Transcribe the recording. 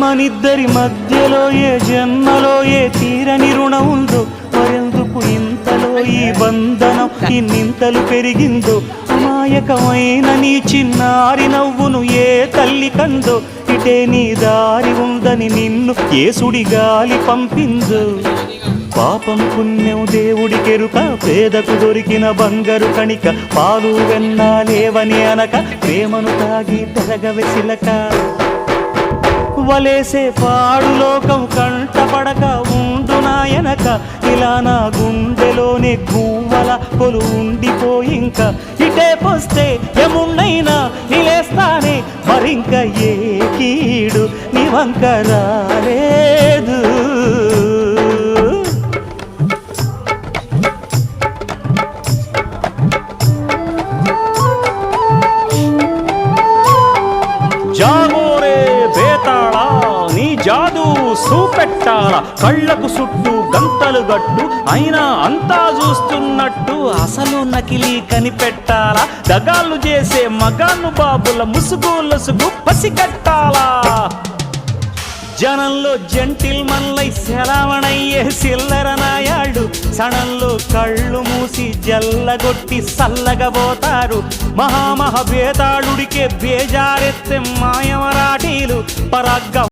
మనిద్దరి మధ్యలో ఏ జన్మలో ఏ తీరని రుణం ఉందో, మరెందుకు ఇంతలో ఈ బంధనం ఇన్నింతలు పెరిగిందో. అమాయకమైన నీ చిన్నారి నవ్వును ఏ తల్లి కందో, ఇటే నీ దారి ఉందని నిన్ను ఏ సుడి గాలి పంపిందో. పాపం పుణ్యం దేవుడికెరుక, పేదకు దొరికిన బంగారు కణిక, పాలు వెన్నాలేవని అనక ప్రేమను తాగి పెరగవెసిలక. వలేసే పాడు లోకం కంటపడక ఉండు నాయనక, ఇలా నా గుండెలోనే గువ్వల కొలు ఉండిపోయింక. ఇటే పోస్తే ఎమున్నైనా నిలేస్తానే, మరింక ఏ కీడు నీ వంక రాలేదు. జాగోరే బేతాళ నీ జాదు సూపెట్టాల, కళ్ళకు చుట్టూ గంతలు గట్టు అయినా అంతా చూస్తున్నట్టు అసలు నకిలీ కనిపెట్టాలా. దగాళ్ళు చేసే మగాను బాబుల ముసుగు లసుగు పసిగట్టాలా. జనంలో జంటిల్ మన్లై సెలవణయ్యే సిల్లర నాయాళ్ళు, సణంలో కళ్ళు మూసి జల్లగొట్టి సల్లగబోతారు. మహామహ బేతాళుడికే బేజారెత్తే మాయమరాఠీలు పరాగ్గ